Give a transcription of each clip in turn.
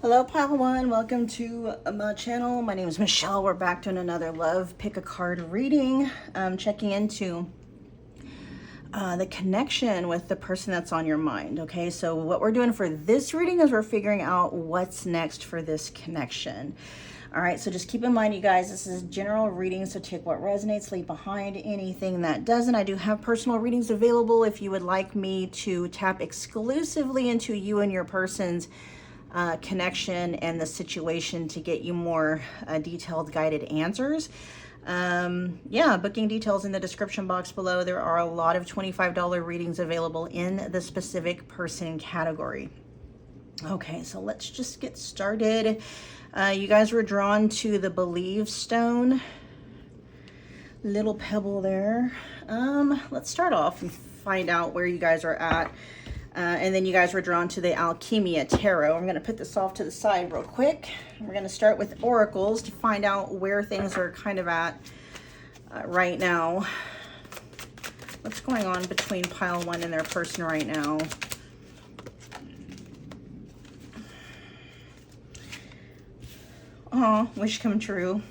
Hello pile one, welcome to my channel. My name is Michelle. We're back doing another love pick a card reading. Checking into the connection with the person that's on your mind. Okay, so what we're doing for this reading is we're figuring out what's next for this connection. All right, so just keep in mind, you guys, this is general reading, so take what resonates, leave behind anything that doesn't. I do have personal readings available if you would like me to tap exclusively into you and your person's connection and the situation to get you more detailed guided answers. Yeah, booking details in the description box below. There are a lot of $25 readings available in the specific person category. Okay, so let's just get started. You guys were drawn to the Believe stone, little pebble there. Let's start off and find out where you guys are at. And then you guys were drawn to the Alchemia Tarot. I'm going to put this off to the side real quick. We're going to start with oracles to find out where things are kind of at right now. What's going on between pile one and their person right now? Oh, wish come true.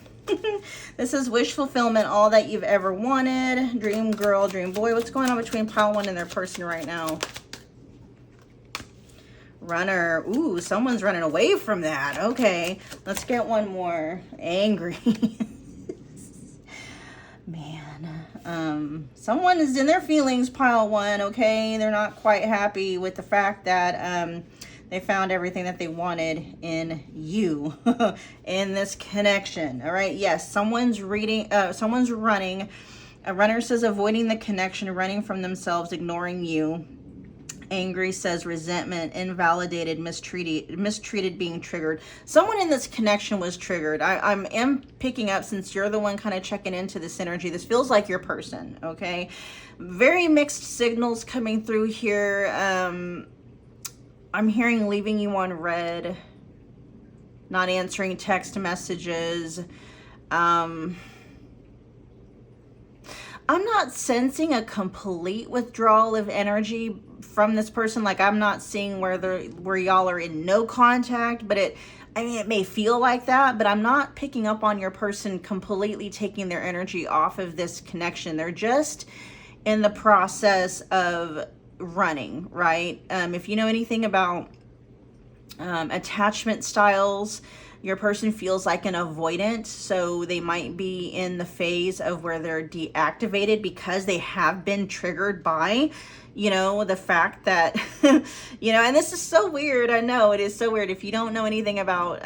This is wish fulfillment, all that you've ever wanted. Dream girl, dream boy. What's going on between pile one and their person right now? Runner. Ooh, someone's running away from that. Okay, let's get one more. Angry. Man, someone is in their feelings, pile one. Okay, they're not quite happy with the fact that they found everything that they wanted in you in this connection. All right, yes, someone's someone's running. A runner says avoiding the connection, running from themselves, ignoring you. Angry says resentment, invalidated, mistreated, being triggered. Someone in this connection was triggered. I am picking up, since you're the one kind of checking into this energy, this feels like your person, okay? Very mixed signals coming through here. I'm hearing leaving you on red, not answering text messages. I'm not sensing a complete withdrawal of energy from this person. Like, I'm not seeing where y'all are in no contact, but it may feel like that, but I'm not picking up on your person completely taking their energy off of this connection. They're just in the process of running, right? If you know anything about attachment styles, your person feels like an avoidant, so they might be in the phase of where they're deactivated because they have been triggered by, you know, the fact that, you know, and this is so weird. I know it is so weird. If you don't know anything about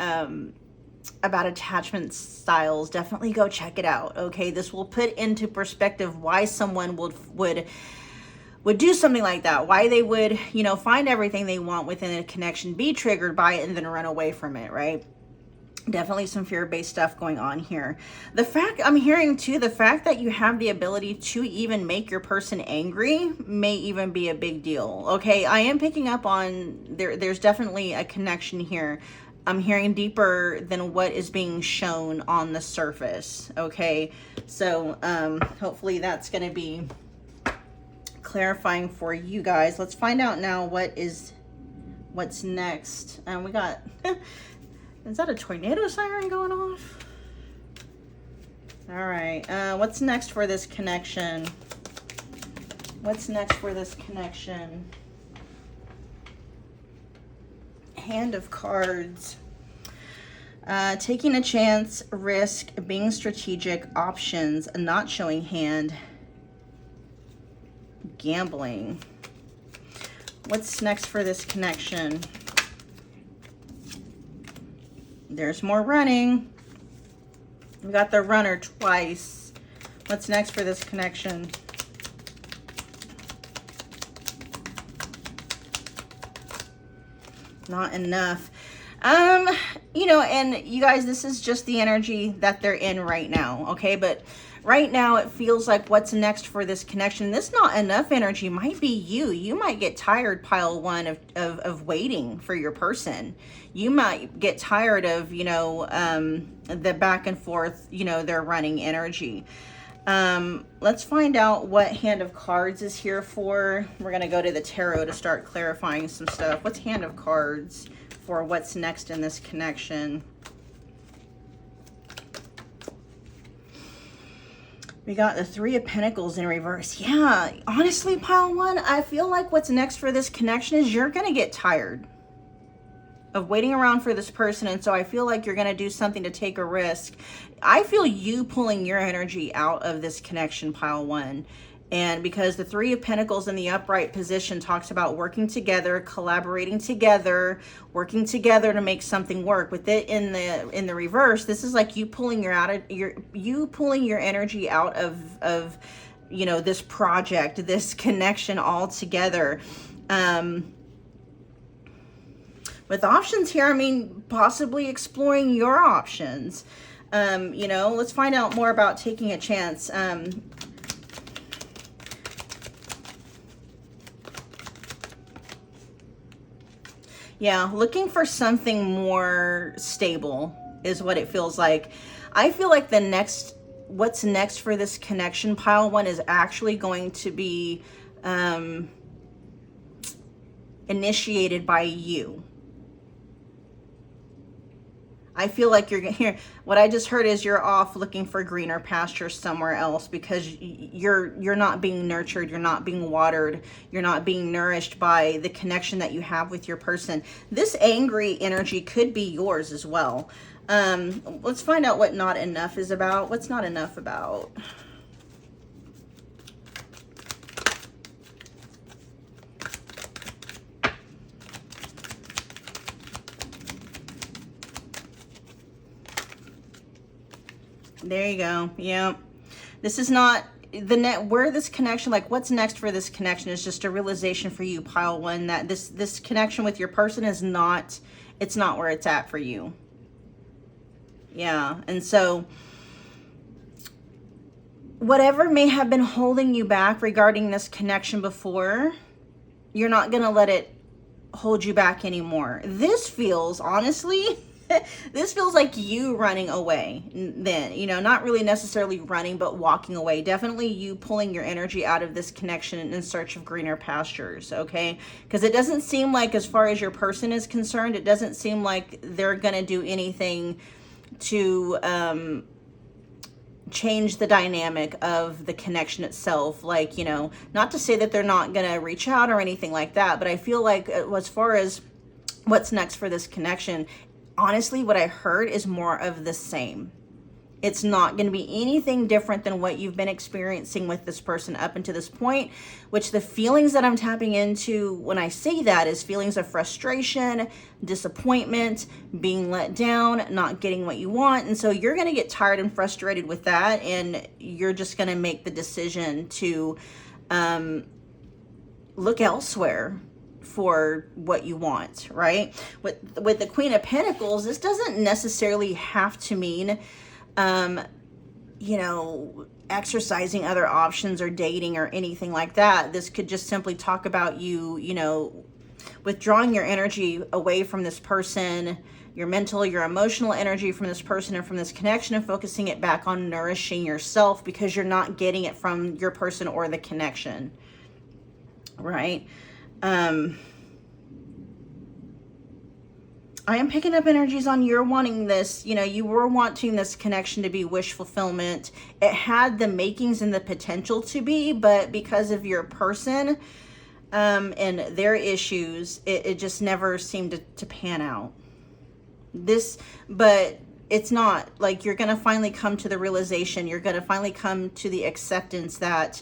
attachment styles, definitely go check it out. Okay, this will put into perspective why someone would do something like that, why they would, you know, find everything they want within a connection, be triggered by it, and then run away from it, right? Definitely some fear-based stuff going on here. The fact I'm hearing too, the fact that you have the ability to even make your person angry may even be a big deal. Okay, I am picking up on there's definitely a connection here. I'm hearing deeper than what is being shown on the surface. Okay, so hopefully that's going to be clarifying for you guys. Let's find out now what's next. We got is that a tornado siren going off? All right, what's next for this connection? What's next for this connection? Hand of cards. Taking a chance, risk, being strategic, options, not showing hand, gambling. What's next for this connection? There's more running. We got the runner twice. What's next for this connection? Not enough. You know, and you guys, this is just the energy that they're in right now, okay? But right now it feels like what's next for this connection, this not enough energy might be you. You might get tired, pile one, of waiting for your person. You might get tired of, you know, the back and forth, you know, their running energy. Let's find out what hand of cards is here for. We're going to go to the tarot to start clarifying some stuff. What's hand of cards for what's next in this connection. We got the Three of Pentacles in reverse. Yeah, honestly, pile one, I feel like what's next for this connection is you're going to get tired of waiting around for this person. And so I feel like you're going to do something to take a risk. I feel you pulling your energy out of this connection, pile one. And because the Three of Pentacles in the upright position talks about working together, collaborating together, working together to make something work. With it in the reverse, this is like you pulling your energy out of you know, this project, this connection all together. With options here, I mean, possibly exploring your options. You know, let's find out more about taking a chance. Yeah, looking for something more stable is what it feels like. I feel like what's next for this connection, pile one, is actually going to be initiated by you. I feel like you're here. What I just heard is you're off looking for greener pastures somewhere else because you're not being nurtured, you're not being watered, you're not being nourished by the connection that you have with your person. This angry energy could be yours as well. Let's find out what not enough is about. What's not enough about? There you go. Yeah. This is not where this connection, like what's next for this connection is just a realization for you, pile one, that this connection with your person is not, it's not where it's at for you. Yeah. And so whatever may have been holding you back regarding this connection before, you're not going to let it hold you back anymore. This feels, honestly, this feels like you running away then, you know, not really necessarily running, but walking away. Definitely you pulling your energy out of this connection in search of greener pastures, okay? Because it doesn't seem like, as far as your person is concerned, it doesn't seem like they're going to do anything to change the dynamic of the connection itself. Like, you know, not to say that they're not going to reach out or anything like that, but I feel like as far as what's next for this connection, honestly, what I heard is more of the same. It's not going to be anything different than what you've been experiencing with this person up until this point, which the feelings that I'm tapping into when I say that is feelings of frustration, disappointment, being let down, not getting what you want. And so you're going to get tired and frustrated with that. And you're just going to make the decision to look elsewhere for what you want, right? With the Queen of Pentacles, this doesn't necessarily have to mean you know, exercising other options or dating or anything like that. This could just simply talk about you, you know, withdrawing your energy away from this person, your mental, your emotional energy from this person and from this connection, and focusing it back on nourishing yourself because you're not getting it from your person or the connection, right? I am picking up energies on you're wanting this, you know, you were wanting this connection to be wish fulfillment. It had the makings and the potential to be, but because of your person and their issues, it just never seemed to pan out. But it's not like you're going to finally come to the realization, you're going to finally come to the acceptance that,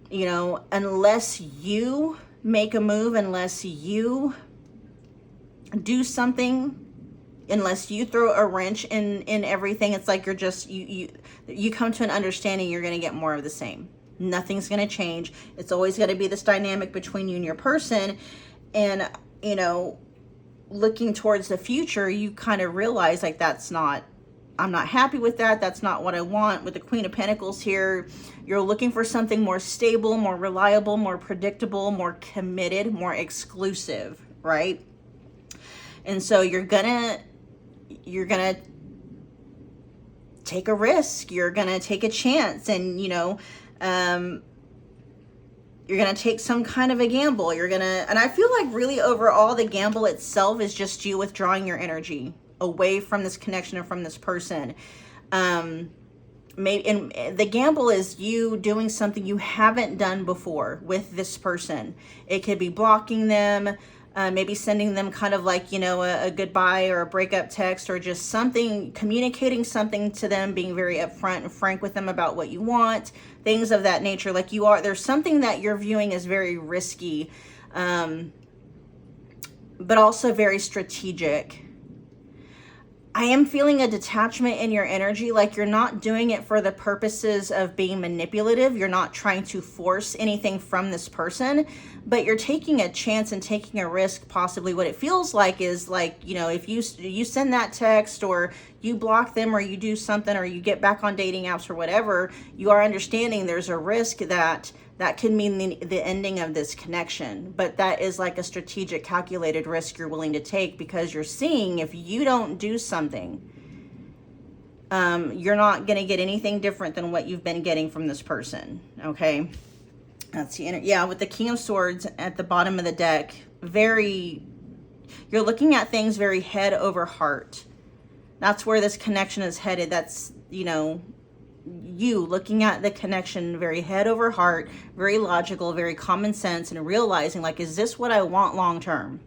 you know, unless you make a move, unless you do something, unless you throw a wrench in everything, it's like you're just, you come to an understanding you're going to get more of the same. Nothing's going to change. It's always going to be this dynamic between you and your person. And, you know, looking towards the future, you kind of realize like I'm not happy with that. That's not what I want. With the Queen of Pentacles here, you're looking for something more stable, more reliable, more predictable, more committed, more exclusive, right? And so you're gonna take a risk. You're gonna take a chance, and you know, You're going to take some kind of a gamble. You're going to, and I feel like really overall the gamble itself is just you withdrawing your energy away from this connection and from this person. Maybe, and the gamble is you doing something you haven't done before with this person. It could be blocking them, maybe sending them kind of like, you know, a goodbye or a breakup text, or just something, communicating something to them, being very upfront and frank with them about what you want, things of that nature. Like there's something that you're viewing as very risky, but also very strategic. I am feeling a detachment in your energy, like you're not doing it for the purposes of being manipulative. You're not trying to force anything from this person, but you're taking a chance and taking a risk. Possibly what it feels like is like, you know, if you send that text, or you block them, or you do something, or you get back on dating apps or whatever, you are understanding there's a risk that could mean the ending of this connection. But that is like a strategic, calculated risk you're willing to take, because you're seeing if you don't do something, you're not going to get anything different than what you've been getting from this person. Okay. That's the yeah, with the King of Swords at the bottom of the deck, you're looking at things very head over heart. That's where this connection is headed. That's, you know, you looking at the connection very head over heart, very logical, very common sense, and realizing like, is this what I want long term?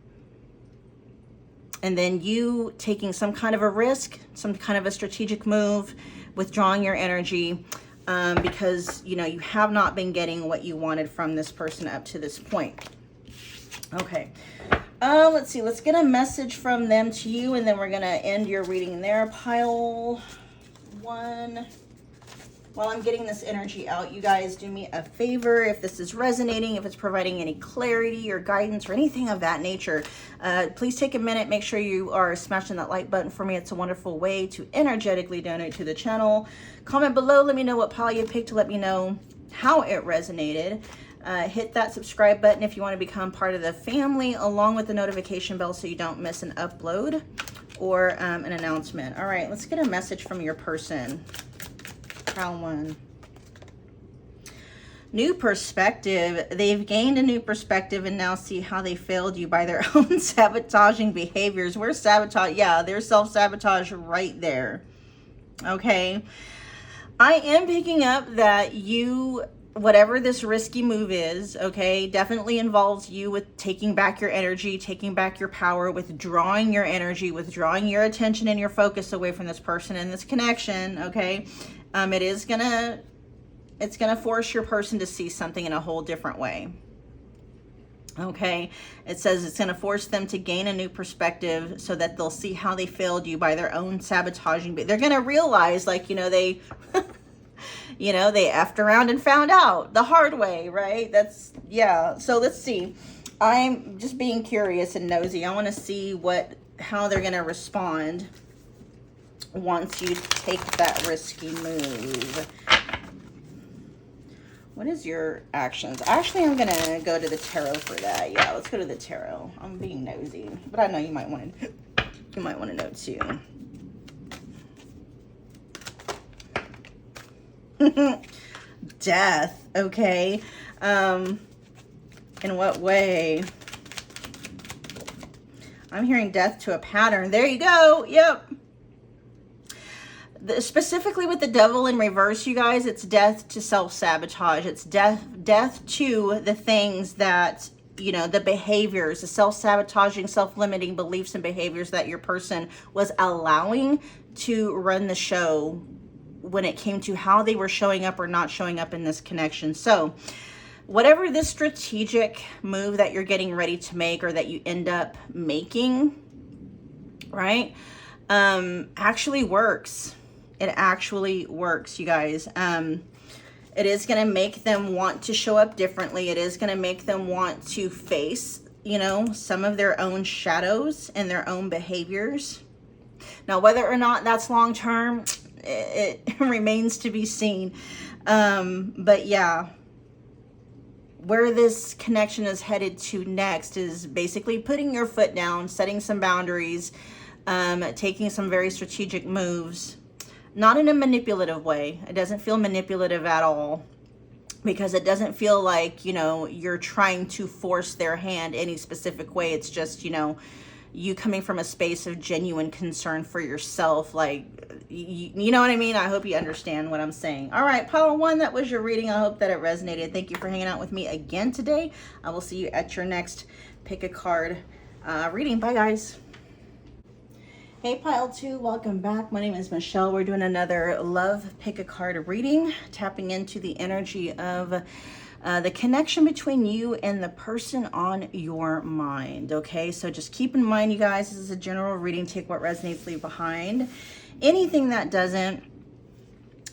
And then you taking some kind of a risk, some kind of a strategic move, withdrawing your energy, because, you know, you have not been getting what you wanted from this person up to this point. Okay. Let's see. Let's get a message from them to you, and then we're going to end your reading there. Pile 1. While I'm getting this energy out, you guys do me a favor. If this is resonating, if it's providing any clarity or guidance or anything of that nature, please take a minute. Make sure you are smashing that like button for me. It's a wonderful way to energetically donate to the channel. Comment below. Let me know what pile you picked to let me know how it resonated. Hit that subscribe button if you want to become part of the family, along with the notification bell so you don't miss an upload or an announcement. All right, let's get a message from your person. Pile 1. New perspective. They've gained a new perspective and now see how they failed you by their own sabotaging behaviors. Where's sabotage? Yeah, there's self-sabotage right there. Okay. I am picking up that you, whatever this risky move is, okay, definitely involves you with taking back your energy, taking back your power, withdrawing your energy, withdrawing your attention and your focus away from this person and this connection, okay? It's gonna force your person to see something in a whole different way. Okay, it says it's gonna force them to gain a new perspective so that they'll see how they failed you by their own sabotaging. They're gonna realize, like, you know, they, you know, they effed around and found out the hard way, right? That's, yeah. So let's see. I'm just being curious and nosy. I want to see how they're gonna respond once you take that risky move. What is your actions? Actually, I'm going to go to the tarot for that. Yeah, let's go to the tarot. I'm being nosy, but I know you might want to know too. Death, okay. In what way? I'm hearing death to a pattern. There you go. Yep. Specifically with the devil in reverse, you guys, it's death to self-sabotage. It's death to the things that, you know, the behaviors, the self-sabotaging, self-limiting beliefs and behaviors that your person was allowing to run the show when it came to how they were showing up or not showing up in this connection. So whatever this strategic move that you're getting ready to make, or that you end up making, right, actually works. It actually works, you guys. It is going to make them want to show up differently. It is going to make them want to face, you know, some of their own shadows and their own behaviors. Now, whether or not that's long term, it remains to be seen. But yeah, where this connection is headed to next is basically putting your foot down, setting some boundaries, taking some very strategic moves. Not in a manipulative way. It doesn't feel manipulative at all. because it doesn't feel like, you know, you're trying to force their hand any specific way. It's just, you know, you coming from a space of genuine concern for yourself. Like, you know what I mean? I hope you understand what I'm saying. All right, pile one, that was your reading. I hope that it resonated. Thank you for hanging out with me again today. I will see you at your next pick a card reading. Bye, guys. Hey, pile two, welcome back. My name is Michelle. We're doing another love pick a card reading, tapping into the energy of the connection between you and the person on your mind. Okay, so just keep in mind, you guys, this is a general reading. Take what resonates, leave behind anything that doesn't.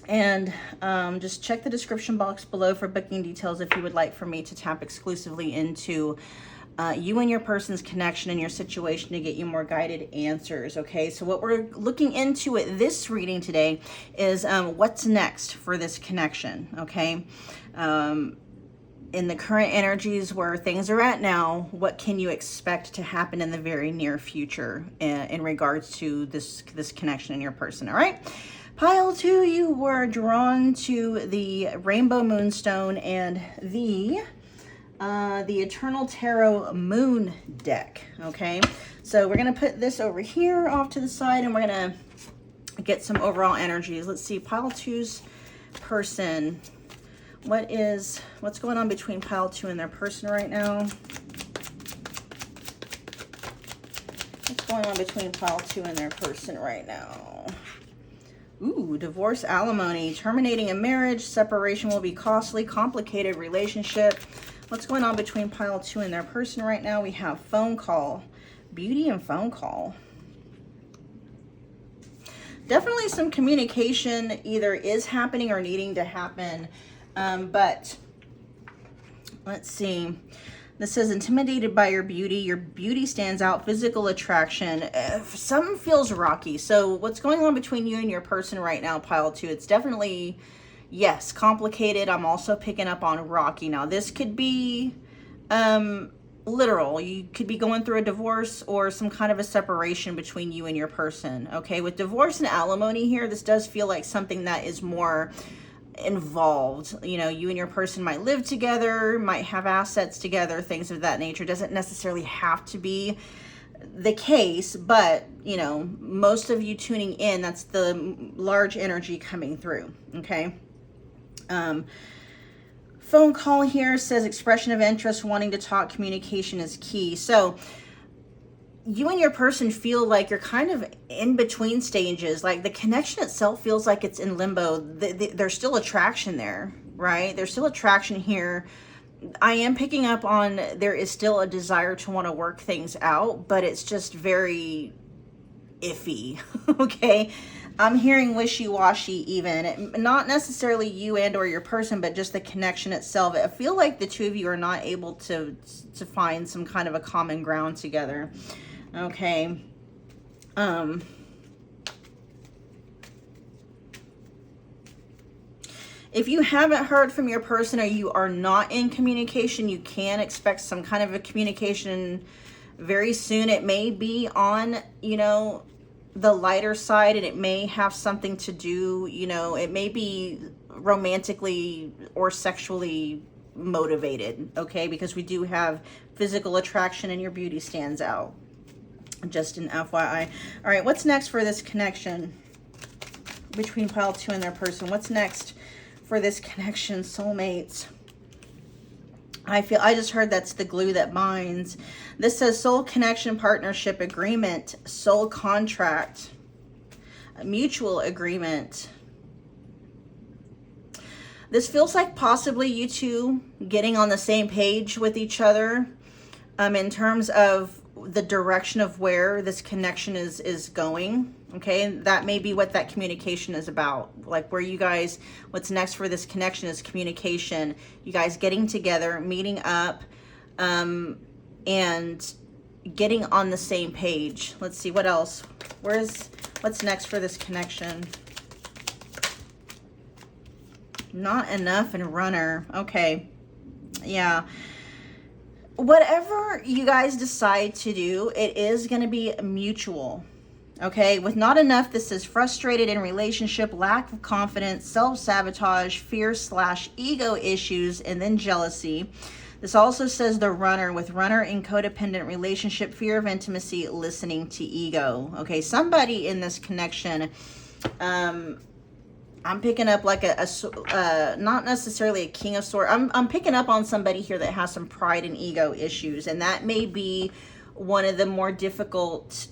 And just check the description box below for booking details if you would like for me to tap exclusively into you and your person's connection and your situation to get you more guided answers. Okay, so what we're looking into at this reading today is what's next for this connection. Okay, in the current energies where things are at now, what can you expect to happen in the very near future in regards to this connection in your person? All right, pile two, you were drawn to the Rainbow Moonstone and the Eternal Tarot Moon deck. Okay, so we're gonna put this over here off to the side, and we're gonna get some overall energies. Let's see, pile two's person. What's going on between pile two and their person right now? What's going on between pile two and their person right now? Ooh, divorce, alimony, terminating a marriage, separation will be costly, complicated relationship. What's going on between pile two and their person right now? We have phone call, beauty and phone call. Definitely some communication either is happening or needing to happen. But let's see. This says intimidated by your beauty. Your beauty stands out, physical attraction. Something feels rocky. So what's going on between you and your person right now, pile two? It's definitely, yes, complicated. I'm also picking up on rocky. Now, this could be literal. You could be going through a divorce or some kind of a separation between you and your person. Okay, with divorce and alimony here, this does feel like something that is more involved. You know, you and your person might live together, might have assets together, things of that nature. Doesn't necessarily have to be the case, but you know, most of you tuning in, that's the large energy coming through. Okay, phone call here says expression of interest, wanting to talk, communication is key. So you and your person feel like you're kind of in between stages. Like the connection itself feels like it's in limbo. There's still attraction there, right? There's still attraction here. I am picking up on there is still a desire to want to work things out, but it's just very iffy. Okay, I'm hearing wishy-washy even. Not necessarily you and or your person, but just the connection itself. I feel like the two of you are not able to find some kind of a common ground together. Okay. If you haven't heard from your person or you are not in communication, you can expect some kind of a communication very soon. It may be on, you know, the lighter side, and it may have something to do, you know, it may be romantically or sexually motivated. Okay, because we do have physical attraction and your beauty stands out. Just an FYI. All right, what's next for this connection between pile two and their person? What's next for this connection, soulmates? I just heard that's the glue that binds. This says soul connection, partnership agreement, soul contract, mutual agreement. This feels like possibly you two getting on the same page with each other in terms of the direction of where this connection is going. Okay, that may be what that communication is about. Like where you guys, what's next for this connection is communication. You guys getting together, meeting up, and getting on the same page. Let's see, what else? What's next for this connection? Not enough and runner. Okay, yeah. Whatever you guys decide to do, it is going to be mutual. Okay, with not enough, this is frustrated in relationship, lack of confidence, self-sabotage, fear/ego issues, and then jealousy. This also says the runner, with runner in codependent relationship, fear of intimacy, listening to ego. Okay, somebody in this connection, I'm picking up like not necessarily a king of swords. I'm picking up on somebody here that has some pride and ego issues, and that may be one of the more difficult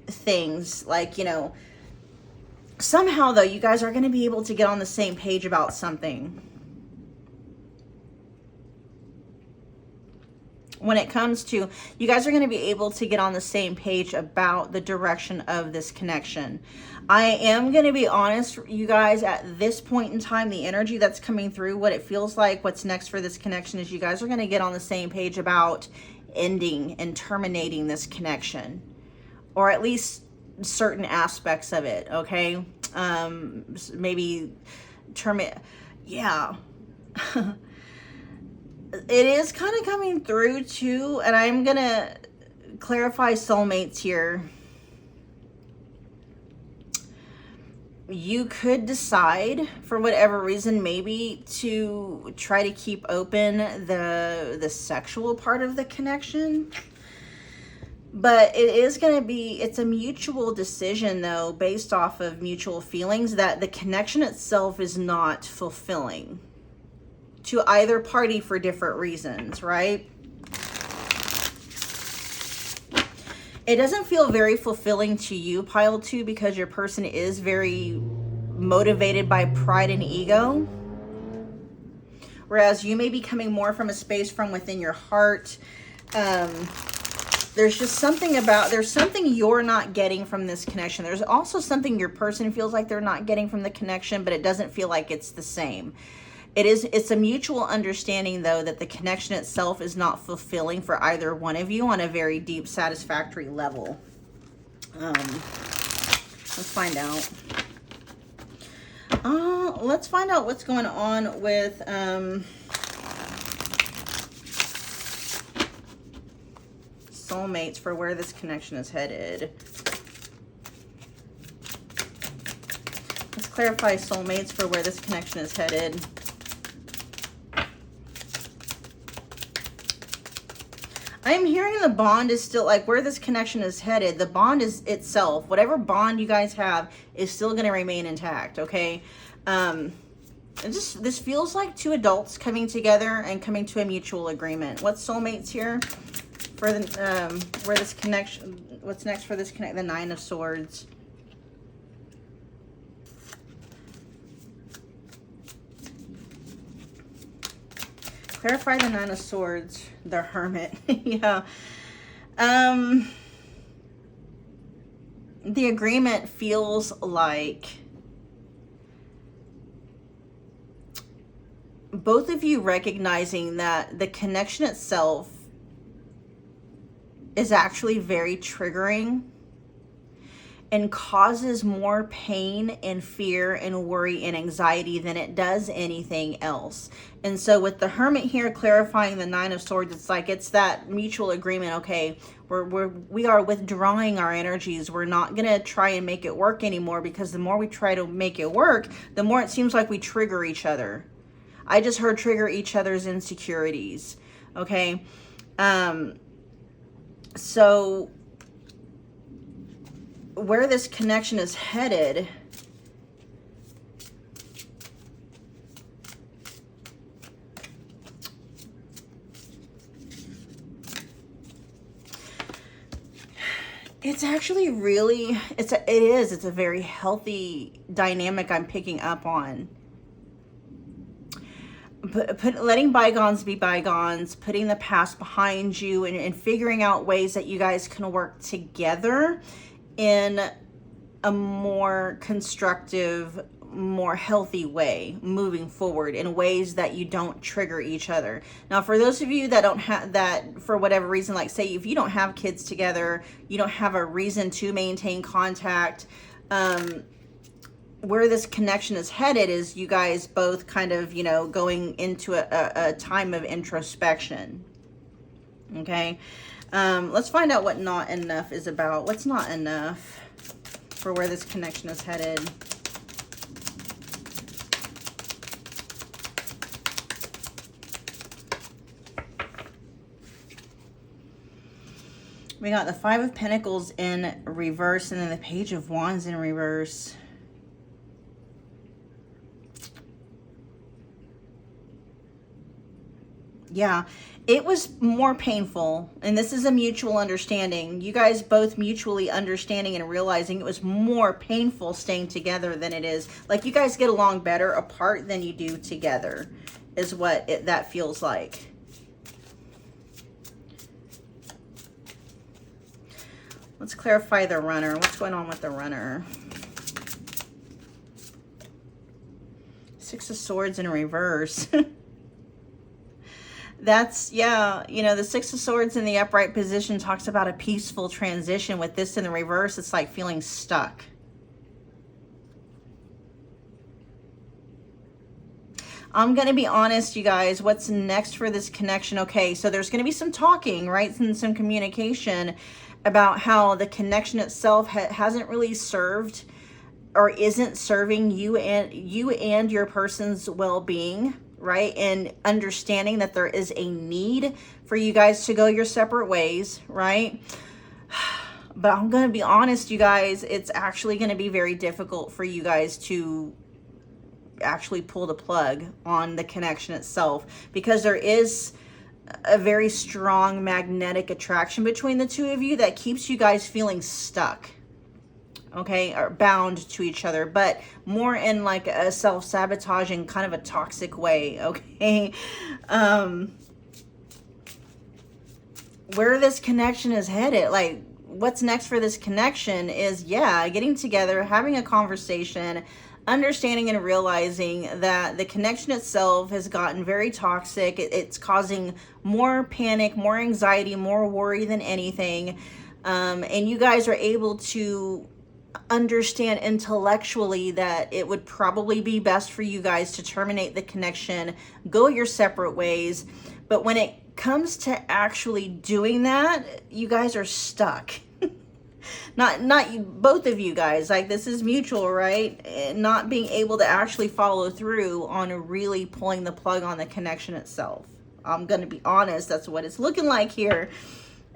things. Like, you know, somehow though, you guys are going to be able to get on the same page about something. When it comes to, you guys are going to be able to get on the same page about the direction of this connection. I am going to be honest, you guys, at this point in time, the energy that's coming through, what it feels like, what's next for this connection is you guys are going to get on the same page about ending and terminating this connection, or at least certain aspects of it. Okay. Maybe yeah. It is kind of coming through too, and I'm gonna clarify soulmates here. You could decide, for whatever reason, maybe to try to keep open the sexual part of the connection. But it is going to be, it's a mutual decision though, based off of mutual feelings, that the connection itself is not fulfilling to either party for different reasons, right? It doesn't feel very fulfilling to you, pile 2, because your person is very motivated by pride and ego. Whereas you may be coming more from a space from within your heart. There's just something about, there's something you're not getting from this connection. There's also something your person feels like they're not getting from the connection, but it doesn't feel like it's the same. It's a mutual understanding though that the connection itself is not fulfilling for either one of you on a very deep, satisfactory level. Let's find out. Let's find out what's going on with soulmates for where this connection is headed. Let's clarify soulmates for where this connection is headed. I am hearing the bond is still, like, where this connection is headed, the bond is itself, whatever bond you guys have is still going to remain intact, okay? This feels like two adults coming together and coming to a mutual agreement. What's soulmates here for the where this connection, what's next for this connect, the 9 of Swords. Clarify the 9 of Swords, the Hermit. Yeah. The agreement feels like both of you recognizing that the connection itself is actually very triggering and causes more pain and fear and worry and anxiety than it does anything else. And so with the Hermit here clarifying the 9 of Swords, it's like it's that mutual agreement. Okay, we are withdrawing our energies. We're not gonna try and make it work anymore, because the more we try to make it work, the more it seems like we trigger each other. I just heard trigger each other's insecurities. Okay, so where this connection is headed, it's actually really, it's a very healthy dynamic I'm picking up on. Letting bygones be bygones, putting the past behind you, and figuring out ways that you guys can work together in a more constructive, more healthy way moving forward, in ways that you don't trigger each other. Now, for those of you that don't have that, for whatever reason, like say if you don't have kids together, you don't have a reason to maintain contact, where this connection is headed is you guys both kind of, you know, going into a time of introspection. Okay. Let's find out what not enough is about. What's not enough? for where this connection is headed. We got the Five of Pentacles in reverse and then the Page of Wands in reverse. Yeah, it was more painful, and this is a mutual understanding. You guys both mutually understanding and realizing it was more painful staying together than it is. Like, you guys get along better apart than you do together, is what that feels like. Let's clarify the runner. What's going on with the runner? Six of Swords in reverse. That's, yeah, you know, the Six of Swords in the upright position talks about a peaceful transition. With this in the reverse, it's like feeling stuck. I'm going to be honest, you guys, what's next for this connection? Okay, so there's going to be some talking, right, and some communication about how the connection itself hasn't really served or isn't serving you and your person's well-being, right? And understanding that there is a need for you guys to go your separate ways, right? But I'm going to be honest, you guys, it's actually going to be very difficult for you guys to actually pull the plug on the connection itself, because there is a very strong magnetic attraction between the two of you that keeps you guys feeling stuck, okay, or bound to each other, but more in like a self-sabotaging kind of a toxic way, okay? Where this connection is headed, like what's next for this connection is, yeah, getting together, having a conversation, understanding and realizing that the connection itself has gotten very toxic. It's causing more panic, more anxiety, more worry than anything. And you guys are able to understand intellectually that it would probably be best for you guys to terminate the connection, go your separate ways. But when it comes to actually doing that, you guys are stuck. Not you, both of you guys, like this is mutual, right? Not being able to actually follow through on really pulling the plug on the connection itself. I'm going to be honest, that's what it's looking like here,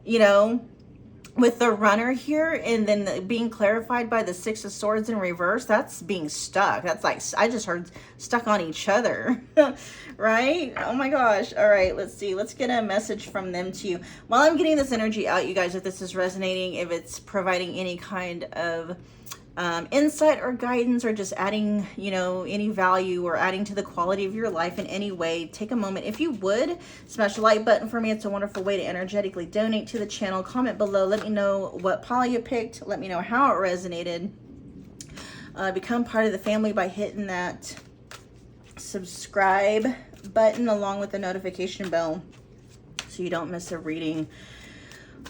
you know, with the runner here, and then being clarified by the Six of Swords in reverse. That's being stuck. That's like, I just heard stuck on each other, right? Oh my gosh. All right, let's see. Let's get a message from them to you. While I'm getting this energy out, you guys, if this is resonating, if it's providing any kind of insight or guidance, or just adding, you know, any value or adding to the quality of your life in any way, take a moment, if you would, smash the like button for me. It's a wonderful way to energetically donate to the channel. Comment below, let me know what pile you picked, let me know how it resonated. Become part of the family by hitting that subscribe button along with the notification bell so you don't miss a reading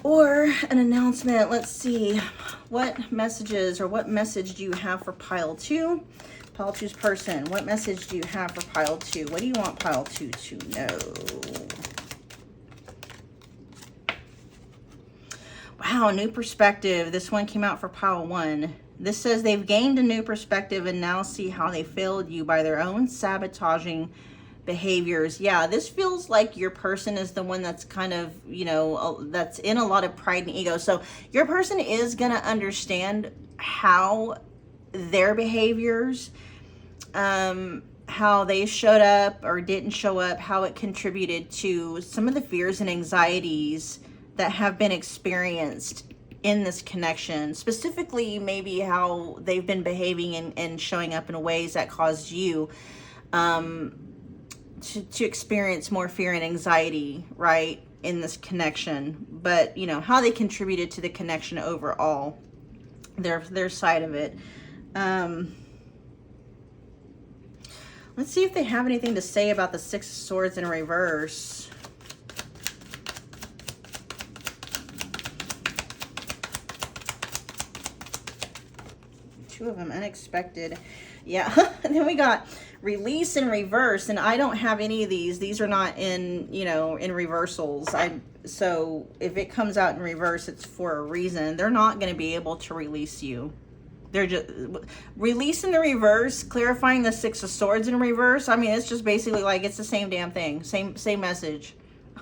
or an announcement. Let's see, what messages or what message do you have for pile 2? Pile 2's person, what message do you have for pile 2? What do you want pile 2 to know? Wow, new perspective. This one came out for pile 1. This says they've gained a new perspective and now see how they failed you by their own sabotaging behaviors. Yeah, this feels like your person is the one that's kind of, you know, that's in a lot of pride and ego. So your person is going to understand how their behaviors, how they showed up or didn't show up, how it contributed to some of the fears and anxieties that have been experienced in this connection. Specifically, maybe how they've been behaving and showing up in ways that caused you to experience more fear and anxiety, right, in this connection. But, you know, how they contributed to the connection overall, their side of it. Let's see if they have anything to say about the Six of Swords in reverse. Two of them, unexpected. Yeah, and then we got release in reverse, and I don't have any of these. These are not in, you know, in reversals. So if it comes out in reverse, it's for a reason. They're not going to be able to release you. They're just releasing the reverse, clarifying the Six of Swords in reverse. I mean, it's just basically like it's the same damn thing, same message.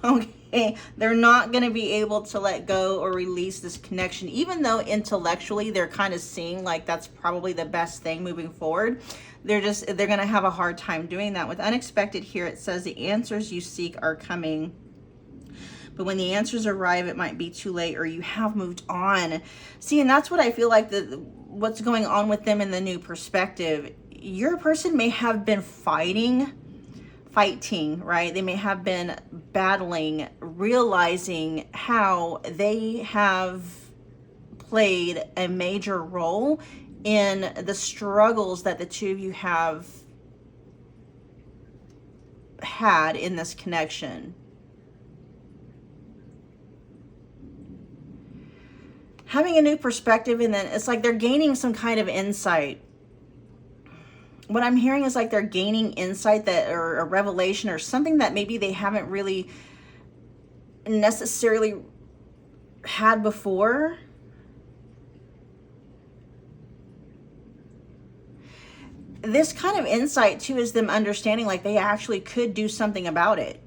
Okay, they're not going to be able to let go or release this connection, even though intellectually they're kind of seeing like that's probably the best thing moving forward. They're going to have a hard time doing that. With unexpected here, it says the answers you seek are coming. But when the answers arrive, it might be too late or you have moved on. See, and that's what I feel like what's going on with them in the new perspective. Your person may have been fighting, right? They may have been battling, realizing how they have played a major role in the struggles that the two of you have had in this connection. Having a new perspective, and then it's like they're gaining some kind of insight. What I'm hearing is like they're gaining insight that, or a revelation or something that maybe they haven't really necessarily had before. This kind of insight too is them understanding like they actually could do something about it.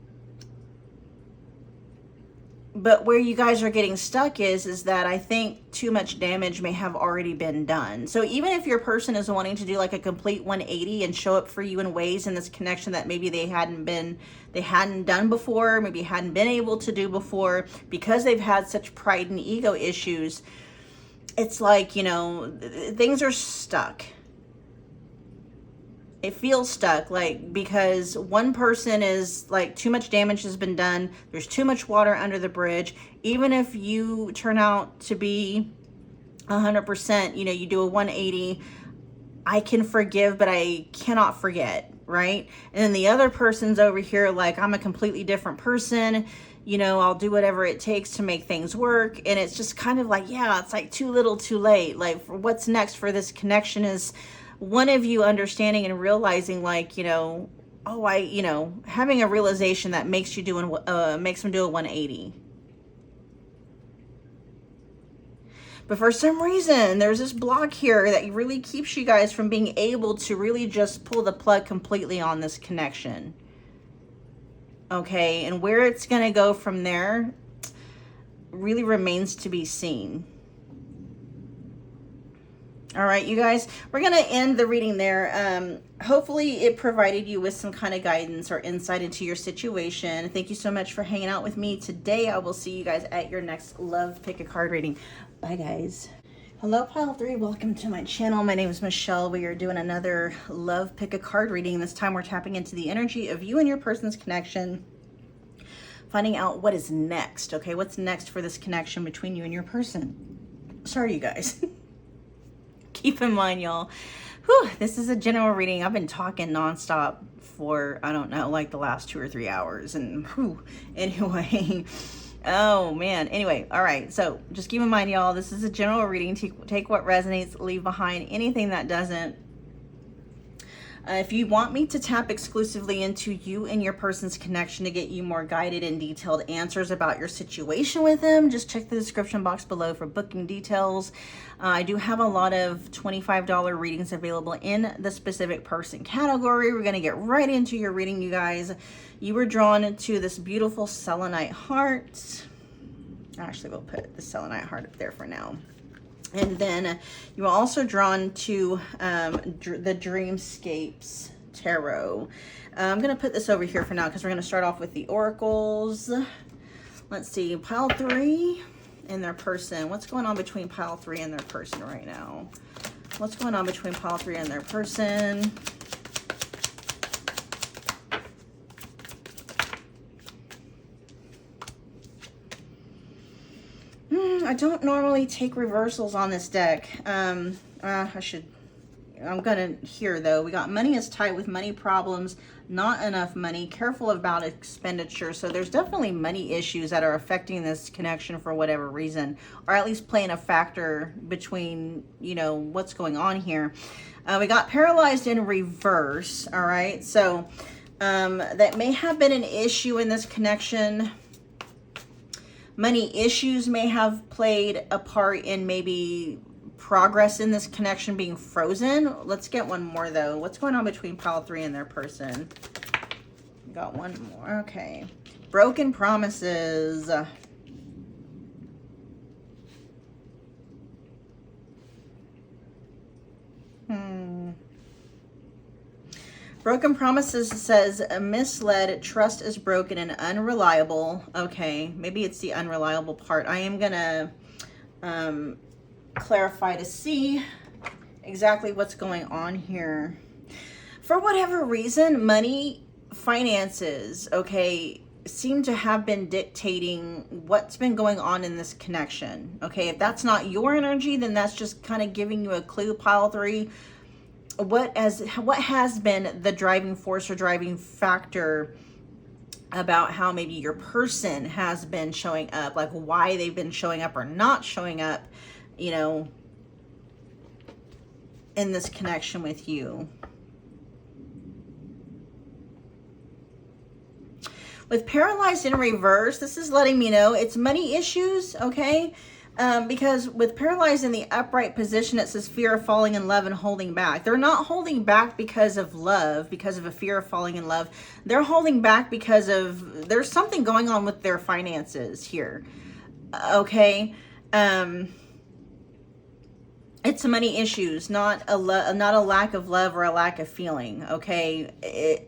But where you guys are getting stuck is that I think too much damage may have already been done. So even if your person is wanting to do like a complete 180 and show up for you in ways in this connection that maybe they hadn't done before, maybe hadn't been able to do before, because they've had such pride and ego issues, it's like, you know, things are stuck. It feels stuck, like, because one person is like, too much damage has been done. There's too much water under the bridge. Even if you turn out to be 100%, you know, you do a 180, I can forgive, but I cannot forget, right? And then the other person's over here like, I'm a completely different person. You know, I'll do whatever it takes to make things work. And it's just kind of like, yeah, it's like too little, too late. Like, what's next for this connection is one of you understanding and realizing like, you know, having a realization that makes them do a 180. But for some reason, there's this block here that really keeps you guys from being able to really just pull the plug completely on this connection. Okay, and where it's going to go from there really remains to be seen. All right, you guys, we're going to end the reading there. Hopefully it provided you with some kind of guidance or insight into your situation. Thank you so much for hanging out with me today. I will see you guys at your next Love Pick a Card reading. Bye, guys. Hello, Pile 3. Welcome to my channel. My name is Michelle. We are doing another Love Pick a Card reading. This time we're tapping into the energy of you and your person's connection, finding out what is next. Okay, what's next for this connection between you and your person? Sorry, you guys. Keep in mind, y'all, this is a general reading. I've been talking nonstop for, I don't know, like the last 2 or 3 hours. And anyway, oh man. Anyway, all right. So just keep in mind, y'all, this is a general reading. Take what resonates, leave behind anything that doesn't. If you want me to tap exclusively into you and your person's connection to get you more guided and detailed answers about your situation with them, just check the description box below for booking details. I do have a lot of $25 readings available in the specific person category. We're going to get right into your reading, you guys. You were drawn to this beautiful selenite heart. Actually, we'll put the selenite heart up there for now. And then you were also drawn to the Dreamscapes Tarot. I'm going to put this over here for now because we're going to start off with the oracles. Let's see, Pile 3 and their person. What's going on between Pile 3 and their person right now? What's going on between Pile 3 and their person? I don't normally take reversals on this deck. I'm gonna here though. We got money is tight with money problems, not enough money, careful about expenditure. So there's definitely money issues that are affecting this connection for whatever reason, or at least playing a factor between, you know, what's going on here. We got paralyzed in reverse. All right, so that may have been an issue in this connection. Money issues may have played a part in maybe progress in this connection being frozen. Let's get one more though. What's going on between pile 3 and their person? Got one more. Okay. Broken promises. Broken promises says misled, trust is broken and unreliable. Okay, maybe it's the unreliable part. I am gonna clarify to see exactly what's going on here. For whatever reason, money, finances, okay, seem to have been dictating what's been going on in this connection. Okay, if that's not your energy, then that's just kind of giving you a clue, pile 3. What has been the driving force or driving factor about how maybe your person has been showing up, like why they've been showing up or not showing up, you know, in this connection with you. With paralyzed in reverse, this is letting me know it's money issues, okay? Because with paralyzed in the upright position, it says fear of falling in love and holding back. They're not holding back because of love, because of a fear of falling in love. They're holding back because of, there's something going on with their finances here, okay? It's money issues, not a lack of love or a lack of feeling, okay?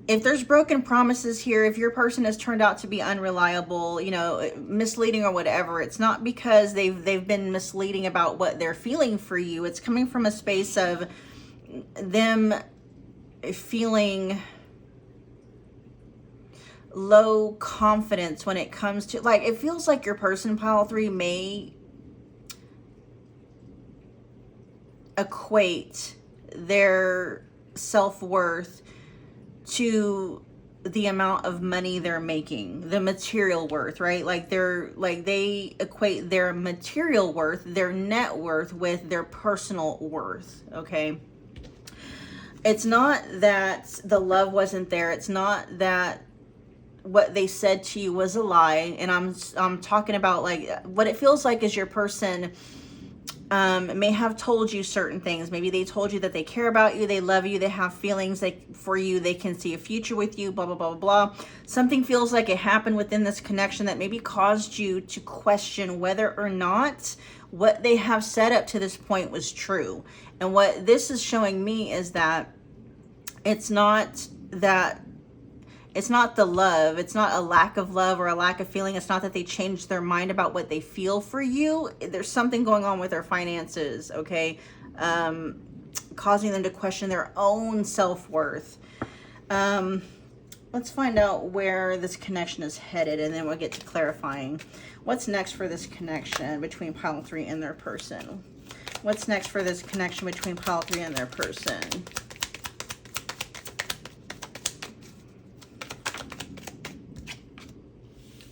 If there's broken promises here, if your person has turned out to be unreliable, you know, misleading or whatever, it's not because they've been misleading about what they're feeling for you. It's coming from a space of them feeling low confidence when it comes to, like, it feels like your person, pile 3, may equate their self-worth to the amount of money they're making, the material worth, right? Like they equate their material worth, their net worth with their personal worth, okay? It's not that the love wasn't there. It's not that what they said to you was a lie. And I'm talking about, like, what it feels like is your person may have told you certain things. Maybe they told you that they care about you, they love you, they have feelings for you, they can see a future with you, blah, blah, blah, blah. Something feels like it happened within this connection that maybe caused you to question whether or not what they have said up to this point was true. And what this is showing me is that it's not the love. It's not a lack of love or a lack of feeling. It's not that they changed their mind about what they feel for you. There's something going on with their finances, okay? Causing them to question their own self-worth. Let's find out where this connection is headed, and then we'll get to clarifying. What's next for this connection between pile 3 and their person? What's next for this connection between pile 3 and their person?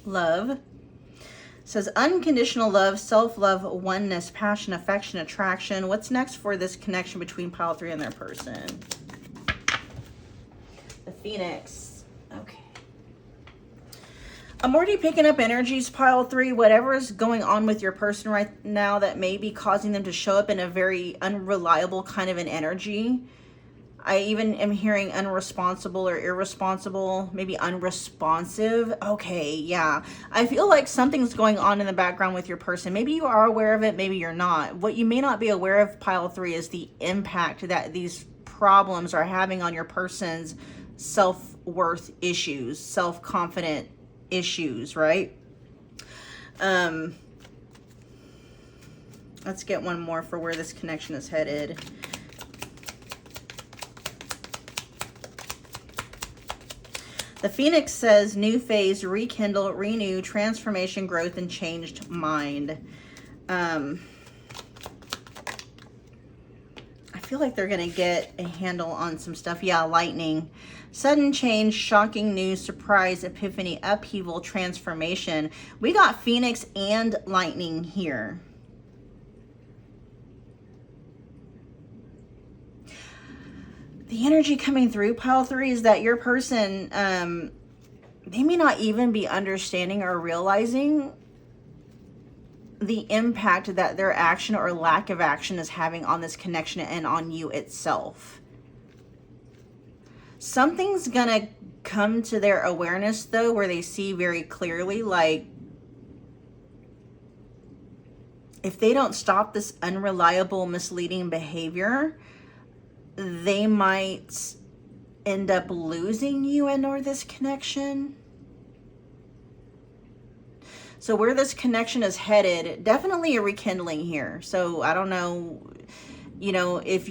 Love says unconditional love, self-love, oneness, passion, affection, attraction. What's next for this connection between pile 3 and their person? The Phoenix. Okay. I'm already picking up energies, pile 3. Whatever is going on with your person right now that may be causing them to show up in a very unreliable kind of an energy. I even am hearing unresponsible or irresponsible, maybe unresponsive. Okay, yeah. I feel like something's going on in the background with your person. Maybe you are aware of it, maybe you're not. What you may not be aware of, pile 3, is the impact that these problems are having on your person's self-worth issues, self-confident issues, right? Let's get one more for where this connection is headed. The Phoenix says new phase, rekindle, renew, transformation, growth, and changed mind. I feel like they're going to get a handle on some stuff. Yeah, lightning. Sudden change, shocking news, surprise, epiphany, upheaval, transformation. We got Phoenix and lightning here. The energy coming through, pile 3, is that your person, they may not even be understanding or realizing the impact that their action or lack of action is having on this connection and on you itself. Something's gonna come to their awareness though, where they see very clearly, like, if they don't stop this unreliable, misleading behavior, they might end up losing you and or this connection. So where this connection is headed, definitely a rekindling here. So I don't know, you know, if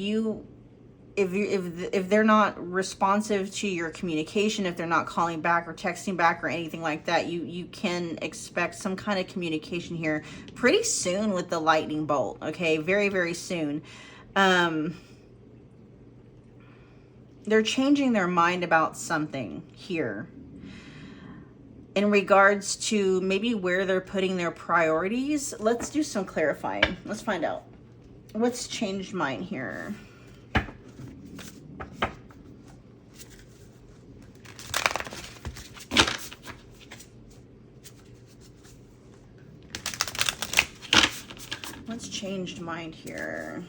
they're not responsive to your communication, if they're not calling back or texting back or anything like that, you can expect some kind of communication here pretty soon with the lightning bolt. Okay, very, very soon. They're changing their mind about something here in regards to maybe where they're putting their priorities. Let's do some clarifying. Let's find out what's changed mine here. What's changed mind here?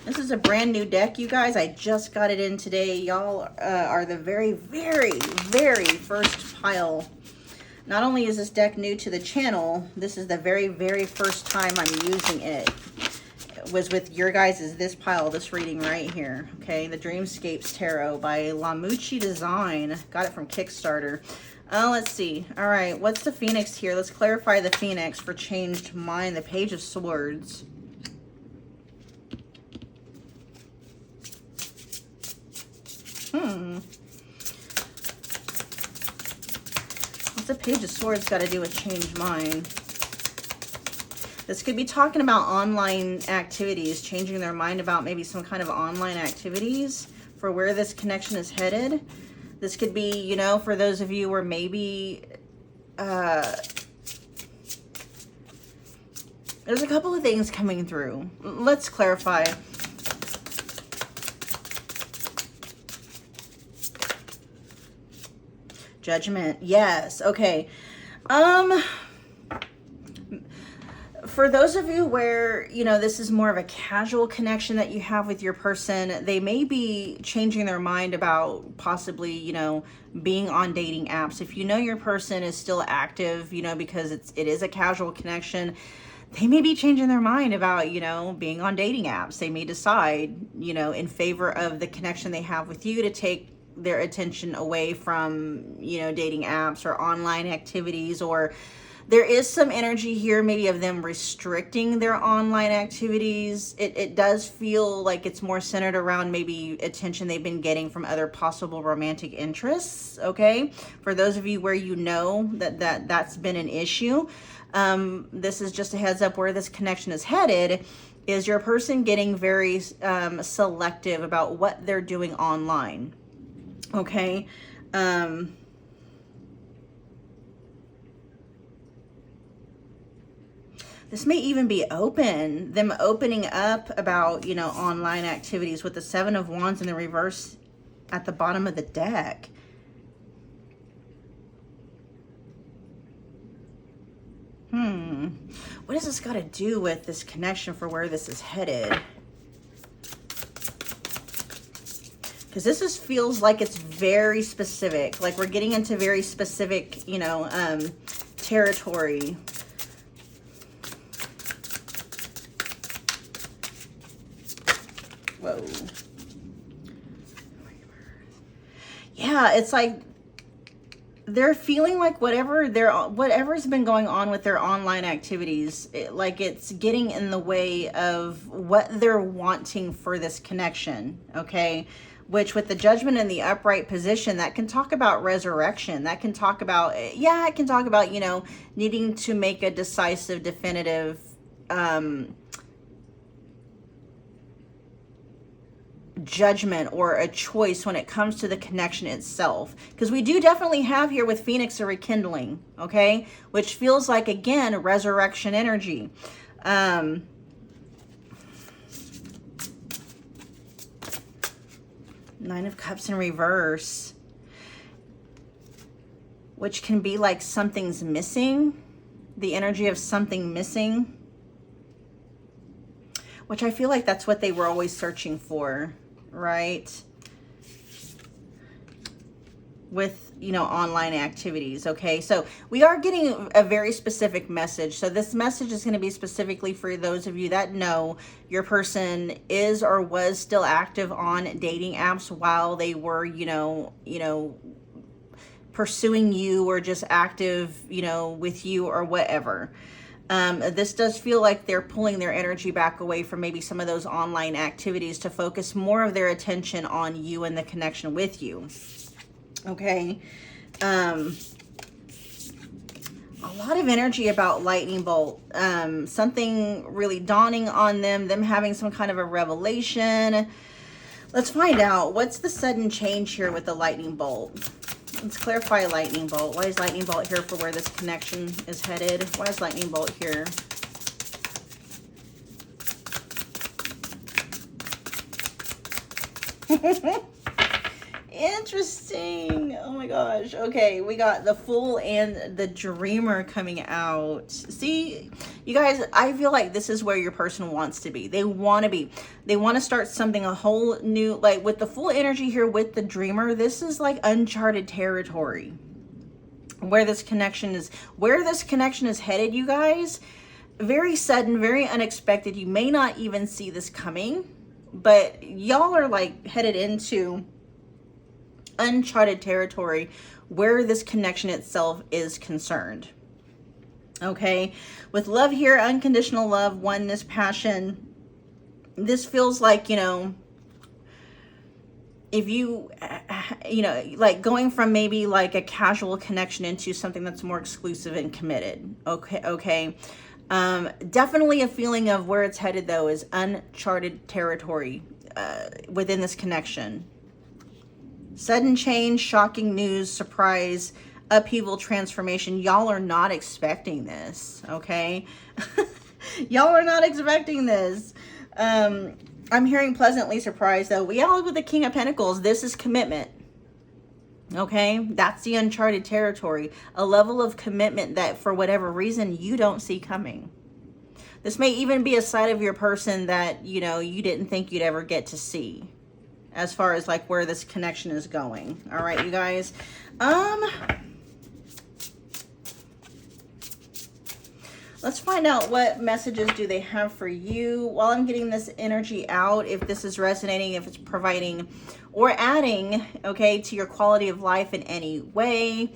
This is a brand new deck, you guys. I just got it in today. Y'all are the very, very, very first pile. Not only is this deck new to the channel, this is the very, very first time I'm using it. It was with your guys' this pile, this reading right here. Okay, the Dreamscapes Tarot by Lamucci Design. Got it from Kickstarter. Let's see. All right, what's the Phoenix here? Let's clarify the Phoenix for changed mind. The Page of Swords. What's the Page of Swords got to do with changed mind? This could be talking about online activities, changing their mind about maybe some kind of online activities for where this connection is headed. This could be, you know, for those of you where maybe there's a couple of things coming through. Let's clarify. Judgment. Yes. Okay. For those of you where, you know, this is more of a casual connection that you have with your person, they may be changing their mind about possibly, you know, being on dating apps. If you know your person is still active, you know, because it is a casual connection, they may be changing their mind about, you know, being on dating apps. They may decide, you know, in favor of the connection they have with you to take their attention away from, you know, dating apps or online activities. Or there is some energy here maybe of them restricting their online activities. It does feel like it's more centered around maybe attention they've been getting from other possible romantic interests. Okay, for those of you where you know that's been an issue, this is just a heads up where this connection is headed. Is your person getting very selective about what they're doing online? Okay. This may even be them opening up about, you know, online activities with the Seven of Wands in the reverse at the bottom of the deck. What does this got to do with this connection for where this is headed? Because this feels like it's very specific. Like we're getting into very specific, you know, territory. Whoa. Yeah, it's like they're feeling like whatever's been going on with their online activities, like it's getting in the way of what they're wanting for this connection. Okay. Which with the Judgment in the upright position, that can talk about resurrection. That can talk about, yeah, it can talk about, you know, needing to make a decisive, definitive judgment or a choice when it comes to the connection itself. Because we do definitely have here with Phoenix a rekindling, okay? Which feels like, again, resurrection energy. Nine of Cups in reverse, which can be like something's missing. the energy of something missing, which I feel like that's what they were always searching for, right? With, you know, online activities. Okay, so we are getting a very specific message. So this message is going to be specifically for those of you that know your person is or was still active on dating apps while they were, you know, pursuing you, or just active, you know, with you or whatever. This does feel like they're pulling their energy back away from maybe some of those online activities to focus more of their attention on you and the connection with you. Okay. A lot of energy about lightning bolt. Something really dawning on them having some kind of a revelation. Let's find out. What's the sudden change here with the lightning bolt? Let's clarify lightning bolt. Why is lightning bolt here for where this connection is headed? Why is lightning bolt here? Interesting. Oh my gosh. Okay, we got the Fool and the Dreamer coming out. See, you guys, I feel like this is where your person wants to be. They want to be. They want to start something, a whole new, like with the Fool energy here with the Dreamer, this is like uncharted territory. Where this connection is headed, you guys. Very sudden, very unexpected. You may not even see this coming, but y'all are like headed into uncharted territory where this connection itself is concerned. Okay, with love here, unconditional love, oneness, passion. This feels like, you know, if you know, like going from maybe like a casual connection into something that's more exclusive and committed. Okay. Definitely a feeling of where it's headed though is uncharted territory within this connection. Sudden change, shocking news, surprise, upheaval, transformation. Y'all are not expecting this, okay? Y'all are not expecting this. I'm hearing pleasantly surprised, though. We all with the King of Pentacles. This is commitment, okay? That's the uncharted territory. A level of commitment that, for whatever reason, you don't see coming. This may even be a side of your person that, you know, you didn't think you'd ever get to see, as far as like where this connection is going. All right, you guys. Let's find out what messages do they have for you while I'm getting this energy out. If this is resonating, if it's providing or adding, okay, to your quality of life in any way.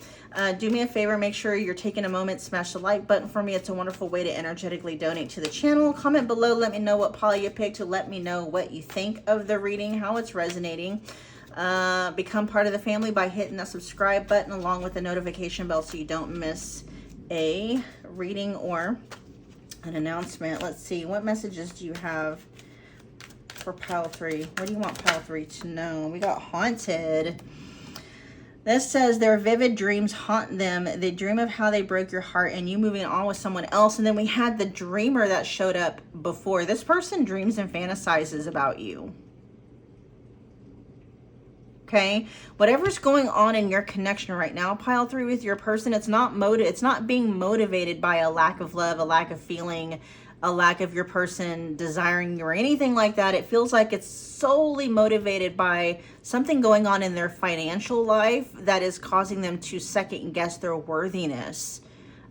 Do me a favor, make sure you're taking a moment, smash the like button for me. It's a wonderful way to energetically donate to the channel. Comment below, let me know what pile you picked, to let me know what you think of the reading, how it's resonating. Become part of the family by hitting that subscribe button along with the notification bell so you don't miss a reading or an announcement. Let's see, what messages do you have for pile 3? What do you want pile 3 to know? We got haunted. This says their vivid dreams haunt them. They dream of how they broke your heart and you moving on with someone else. And then we had the Dreamer that showed up before. This person dreams and fantasizes about you. Okay, whatever's going on in your connection right now, pile 3, with your person, it's not being motivated by a lack of love, a lack of feeling, a lack of your person desiring you or anything like that. It feels like it's solely motivated by something going on in their financial life that is causing them to second guess their worthiness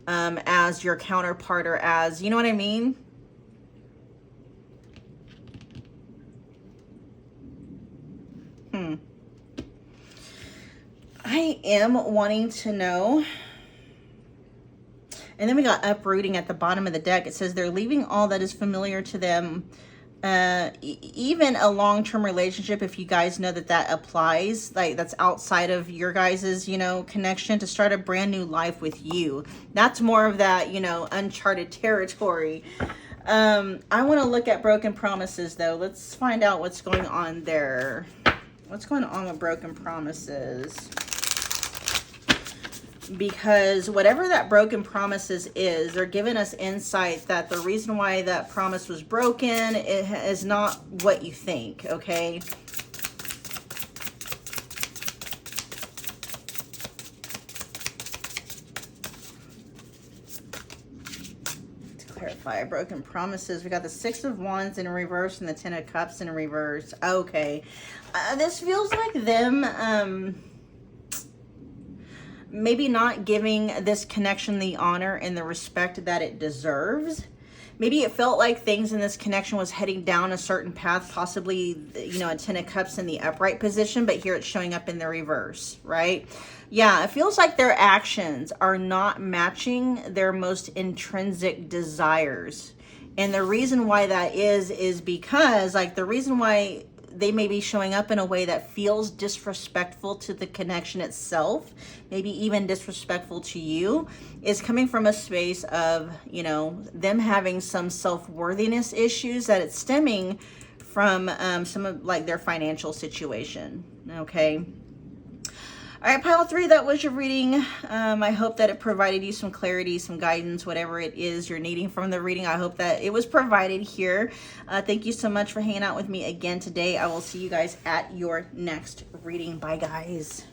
as your counterpart, or as, you know what I mean? I am wanting to know. And then we got uprooting at the bottom of the deck. It says they're leaving all that is familiar to them. Even a long-term relationship, if you guys know that that applies, like that's outside of your guys's, you know, connection, to start a brand new life with you. That's more of that, you know, uncharted territory. I want to look at broken promises though. Let's find out what's going on there. What's going on with broken promises? Because whatever that broken promises is, they're giving us insight that the reason why that promise was broken, it is not what you think, okay? 5 broken promises. We got the 6 of Wands in reverse and the 10 of Cups in reverse. Okay. This feels like them maybe not giving this connection the honor and the respect that it deserves. Maybe it felt like things in this connection was heading down a certain path, possibly, you know, a 10 of Cups in the upright position, but here it's showing up in the reverse, right? Yeah, it feels like their actions are not matching their most intrinsic desires. And the reason why that is because, like, the reason why they may be showing up in a way that feels disrespectful to the connection itself, maybe even disrespectful to you, is coming from a space of, you know, them having some self-worthiness issues that it's stemming from some of like their financial situation. Okay. All right, pile 3, that was your reading. I hope that it provided you some clarity, some guidance, whatever it is you're needing from the reading. I hope that it was provided here. Thank you so much for hanging out with me again today. I will see you guys at your next reading. Bye, guys.